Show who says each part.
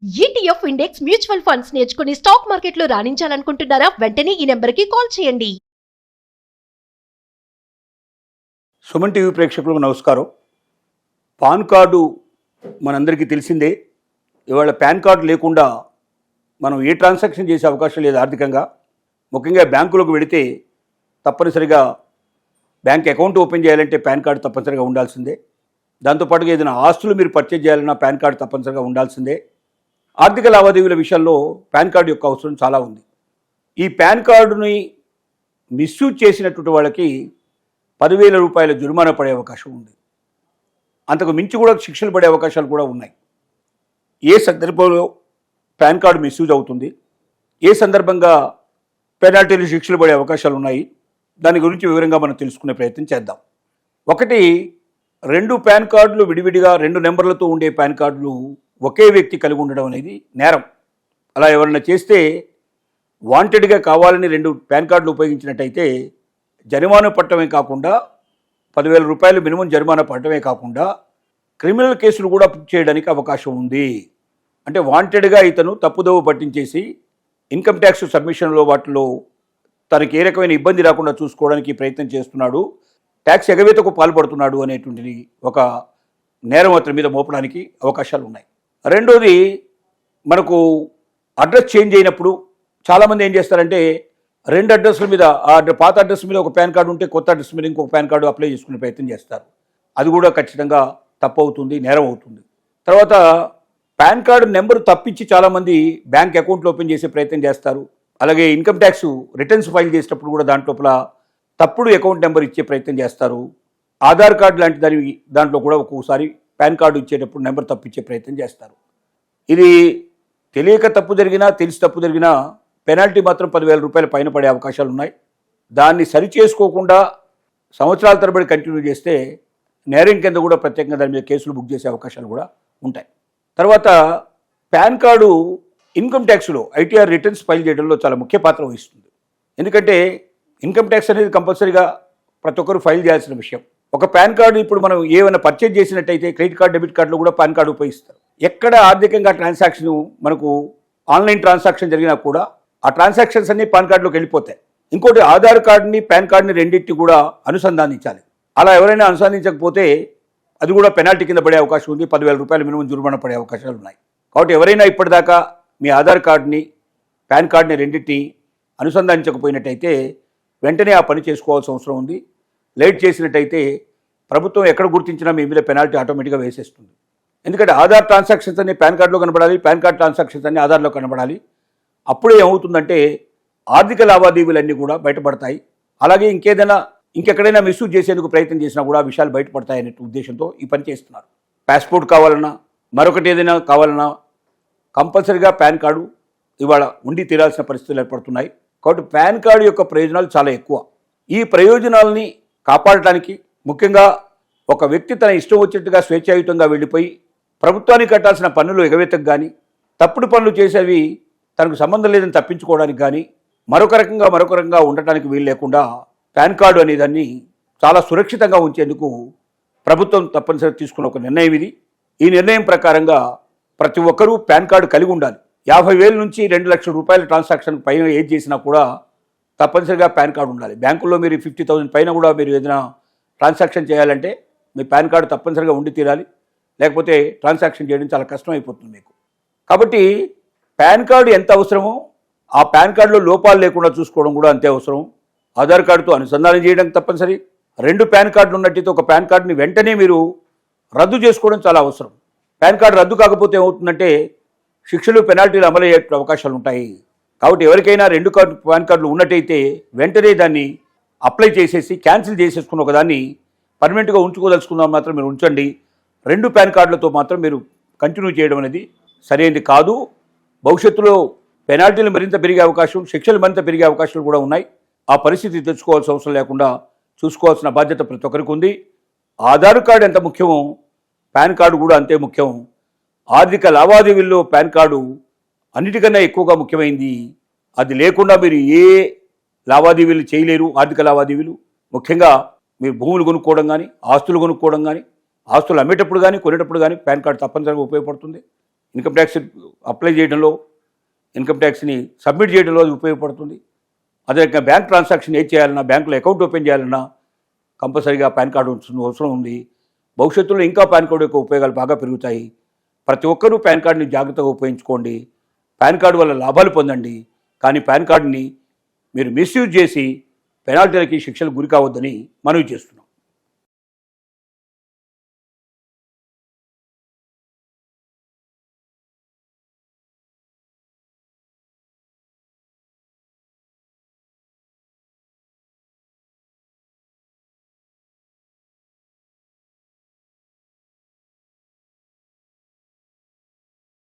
Speaker 1: ETF index mutual funds నేర్చుకుని stock మార్కెట్లో రాణించాలనుకుంటున్నారా? వెంటనే ఈ నెంబర్కి కాల్ చేయండి.
Speaker 2: సుమన్ టీవీ ప్రేక్షకులకు నమస్కారం. పాన్ కార్డు మనందరికీ తెలిసిందే. ఇవాళ పాన్ కార్డు లేకుండా మనం ఏ ట్రాన్సాక్షన్ చేసే అవకాశం లేదు ఆర్థికంగా. ముఖ్యంగా బ్యాంకులకు వెళితే తప్పనిసరిగా బ్యాంక్ అకౌంట్ ఓపెన్ చేయాలంటే పాన్ కార్డు తప్పనిసరిగా ఉండాల్సిందే. దాంతోపాటుగా ఏదైనా ఆస్తులు మీరు పర్చేజ్ చేయాలన్నా పాన్ కార్డు తప్పనిసరిగా ఉండాల్సిందే. ఆర్థిక లావాదేవీల విషయంలో పాన్ కార్డు యొక్క అవసరం చాలా ఉంది. ఈ పాన్ కార్డుని మిస్యూజ్ చేసినటువంటి వాళ్ళకి 10,000 రూపాయల జుర్మానా పడే అవకాశం ఉంది. అంతకు మించి కూడా శిక్షలు పడే అవకాశాలు కూడా ఉన్నాయి. ఏ సందర్భంలో పాన్ కార్డు మిస్యూజ్ అవుతుంది, ఏ సందర్భంగా పెనాల్టీలు శిక్షలు పడే అవకాశాలు ఉన్నాయి, దాని గురించి వివరంగా మనం తెలుసుకునే ప్రయత్నం చేద్దాం. ఒకటి, 2 పాన్ కార్డులు విడివిడిగా 2 నెంబర్లతో ఉండే పాన్ కార్డులు ఒకే వ్యక్తి కలిగి ఉండడం అనేది నేరం. అలా ఎవరైనా చేస్తే వాంటెడ్గా కావాలని 2 పాన్ కార్డులు ఉపయోగించినట్టయితే జరిమానా పడటమే కాకుండా 10,000 రూపాయలు మినిమం జరిమానా పడటమే కాకుండా క్రిమినల్ కేసులు కూడా చేయడానికి అవకాశం ఉంది. అంటే వాంటెడ్గా ఇతను తప్పుదోవ పట్టించేసి ఇన్కమ్ ట్యాక్స్ సబ్మిషన్లో వాటిలో తనకి ఏ రకమైన ఇబ్బంది రాకుండా చూసుకోవడానికి ప్రయత్నం చేస్తున్నాడు, ట్యాక్స్ ఎగవేతకు పాల్పడుతున్నాడు అనేటువంటిది ఒక నేరం అతని మీద మోపడానికి అవకాశాలు ఉన్నాయి. రెండోది, మనకు అడ్రస్ చేంజ్ అయినప్పుడు చాలామంది ఏం చేస్తారంటే 2 అడ్రస్ల మీద, పాత అడ్రస్ మీద ఒక పాన్ కార్డు ఉంటే కొత్త అడ్రస్ మీద ఇంకొక పాన్ కార్డు అప్లై చేసుకునే ప్రయత్నం చేస్తారు. అది కూడా ఖచ్చితంగా తప్పు అవుతుంది, నేరం అవుతుంది. తర్వాత పాన్ కార్డు నెంబరు తప్పించి చాలామంది బ్యాంక్ అకౌంట్లు ఓపెన్ చేసే ప్రయత్నం చేస్తారు. అలాగే ఇన్కమ్ ట్యాక్స్ రిటర్న్స్ ఫైల్ చేసేటప్పుడు కూడా దాంట్లోపల తప్పుడు అకౌంట్ నెంబర్ ఇచ్చే ప్రయత్నం చేస్తారు. ఆధార్ కార్డు లాంటి దాంట్లో కూడా ఒక్కొక్కసారి పాన్ కార్డు ఇచ్చేటప్పుడు నెంబర్ తప్పించే ప్రయత్నం చేస్తారు. ఇది తెలియక తప్పు జరిగినా తెలిసి తప్పు జరిగినా పెనాల్టీ మాత్రం 10,000 రూపాయల పైన పడే అవకాశాలు ఉన్నాయి. దాన్ని సరి చేసుకోకుండా సంవత్సరాల తరబడి కంటిన్యూ చేస్తే నేరం కింద కూడా ప్రత్యేకంగా దాని మీద కేసులు బుక్ చేసే అవకాశాలు కూడా ఉంటాయి. తర్వాత పాన్ కార్డు ఇన్కమ్ ట్యాక్స్లో ఐటీఆర్ రిటర్న్స్ ఫైల్ చేయడంలో చాలా ముఖ్య పాత్ర వహిస్తుంది. ఎందుకంటే ఇన్కమ్ ట్యాక్స్ అనేది కంపల్సరీగా ప్రతి ఒక్కరు ఫైల్ చేయాల్సిన విషయం. ఒక పాన్ కార్డు ఇప్పుడు మనం ఏమైనా పర్చేజ్ చేసినట్టయితే క్రెడిట్ కార్డు, డెబిట్ కార్డులో కూడా పాన్ కార్డు ఉపయోగిస్తారు. ఎక్కడ ఆర్థికంగా ట్రాన్సాక్షన్, మనకు ఆన్లైన్ ట్రాన్సాక్షన్ జరిగినా కూడా ఆ ట్రాన్సాక్షన్స్ అన్ని పాన్ కార్డులోకి వెళ్ళిపోతాయి. ఇంకోటి, ఆధార్ కార్డుని పాన్ కార్డుని రెండింటిని కూడా అనుసంధానించాలి. అలా ఎవరైనా అనుసంధానించకపోతే అది కూడా పెనాల్టీ కింద పడే అవకాశం ఉంది. 10,000 రూపాయలు మినిమం జుర్మానా పడే అవకాశాలు ఉన్నాయి. కాబట్టి ఎవరైనా ఇప్పటిదాకా మీ ఆధార్ కార్డుని పాన్ కార్డుని రెండింటిని అనుసంధానించకపోయినట్టయితే వెంటనే ఆ పని చేసుకోవాల్సిన అవసరం ఉంది. లేట్ చేసినట్టయితే ప్రభుత్వం ఎక్కడ గుర్తించినా మీ మీద పెనాల్టీ ఆటోమేటిక్గా వేసేస్తుంది. ఎందుకంటే ఆధార్ ట్రాన్సాక్షన్స్ అన్ని పాన్ కార్డులో కనబడాలి, పాన్ కార్డ్ ట్రాన్సాక్షన్స్ అన్ని ఆధార్లో కనబడాలి. అప్పుడే ఏమవుతుందంటే ఆర్థిక లావాదేవీలన్నీ కూడా బయటపడతాయి. అలాగే ఇంకెక్కడైనా మిస్యూజ్ చేసేందుకు ప్రయత్నం చేసినా కూడా ఆ విషయాలు బయటపడతాయనే ఉద్దేశంతో ఈ పని చేస్తున్నారు. పాస్పోర్ట్ కావాలన్నా, మరొకటి ఏదైనా కావాలన్నా కంపల్సరీగా పాన్ కార్డు ఇవాళ ఉండి తీరాల్సిన పరిస్థితులు ఏర్పడుతున్నాయి. కాబట్టి పాన్ కార్డు యొక్క ప్రయోజనాలు చాలా ఎక్కువ. ఈ ప్రయోజనాలని కాపాడటానికి ముఖ్యంగా ఒక వ్యక్తి తన ఇష్టం వచ్చినట్టుగా స్వేచ్ఛాయుతంగా వెళ్ళిపోయి ప్రభుత్వానికి కట్టాల్సిన పన్నులు ఎగవేతకు కానీ, తప్పుడు పనులు చేసేవి తనకు సంబంధం లేదని తప్పించుకోవడానికి కానీ, మరొక రకంగా ఉండటానికి వీలు లేకుండా పాన్ కార్డు అనేదాన్ని చాలా సురక్షితంగా ఉంచేందుకు ప్రభుత్వం తప్పనిసరిగా తీసుకున్న ఒక నిర్ణయం ఇది. ఈ నిర్ణయం ప్రకారంగా ప్రతి ఒక్కరూ పాన్ కార్డు కలిగి ఉండాలి. 50,000 నుంచి 2 లక్షల రూపాయల ట్రాన్సాక్షన్ పైన ఏది చేసినా కూడా తప్పనిసరిగా పాన్ కార్డు ఉండాలి. బ్యాంకుల్లో మీరు 50,000 పైన కూడా మీరు ఏదైనా ట్రాన్సాక్షన్ చేయాలంటే మీ పాన్ కార్డు తప్పనిసరిగా ఉండి తీరాలి. లేకపోతే ట్రాన్సాక్షన్ చేయడం చాలా కష్టం అయిపోతుంది మీకు. కాబట్టి పాన్ కార్డు ఎంత అవసరమో ఆ పాన్ కార్డులో లోపాలు లేకుండా చూసుకోవడం కూడా అంతే అవసరం. ఆధార్ కార్డుతో అనుసంధానం చేయడం తప్పనిసరి. 2 పాన్ కార్డులు ఉన్నట్టయితే ఒక పాన్ కార్డుని వెంటనే మీరు రద్దు చేసుకోవడం చాలా అవసరం. పాన్ కార్డు రద్దు కాకపోతే ఏమవుతుందంటే శిక్షలు, పెనాల్టీలు అమలయ్యే అవకాశాలు ఉంటాయి. కాబట్టి ఎవరికైనా 2 పాన్ కార్డులు ఉన్నట్టయితే వెంటనే దాన్ని అప్లై చేసేసి క్యాన్సిల్ చేసేసుకుని ఒకదాన్ని పర్మనెంట్గా ఉంచుకోదలుచుకుందాం మాత్రం మీరు ఉంచండి. 2 పాన్ కార్డులతో మాత్రం మీరు కంటిన్యూ చేయడం అనేది సరైనది కాదు. భవిష్యత్తులో పెనాల్టీలు మరింత పెరిగే అవకాశం, శిక్షలు మరింత పెరిగే అవకాశాలు కూడా ఉన్నాయి. ఆ పరిస్థితి తెచ్చుకోవాల్సిన అవసరం లేకుండా చూసుకోవాల్సిన బాధ్యత ప్రతి ఒక్కరికి ఉంది. ఆధార్ కార్డు ఎంత ముఖ్యమో పాన్ కార్డు కూడా అంతే ముఖ్యం. ఆర్థిక లావాదేవీల్లో పాన్ కార్డు అన్నిటికన్నా ఎక్కువగా ముఖ్యమైంది. అది లేకుండా మీరు ఏ లావాదేవీలు చేయలేరు. ఆర్థిక లావాదేవీలు ముఖ్యంగా మీరు భూములు కొనుక్కోవడం కానీ, ఆస్తులు కొనుక్కోవడం కానీ, ఆస్తులు అమ్మేటప్పుడు కానీ, కొనేటప్పుడు కానీ పాన్ కార్డు తప్పనిసరిగా ఉపయోగపడుతుంది. ఇన్కమ్ ట్యాక్స్ అప్లై చేయడంలో, ఇన్కమ్ ట్యాక్స్ని సబ్మిట్ చేయడంలో అది ఉపయోగపడుతుంది. అదే రకంగా బ్యాంక్ ట్రాన్సాక్షన్ ఏది చేయాలన్నా, బ్యాంకులో అకౌంట్ ఓపెన్ చేయాలన్నా కంపల్సరీగా పాన్ కార్డు అవసరం ఉంది. భవిష్యత్తులో ఇంకా పాన్ కార్డు యొక్క ఉపయోగాలు బాగా పెరుగుతాయి. ప్రతి ఒక్కరూ పాన్ కార్డుని జాగ్రత్తగా ఉపయోగించుకోండి. పాన్ కార్డు వల్ల లాభాలు పొందండి. కానీ పాన్ కార్డుని మీరు మిస్యూజ్ చేసి పెనాల్టీలకి, శిక్షలకు గురి కావద్దని మనవి చేస్తున్నాం.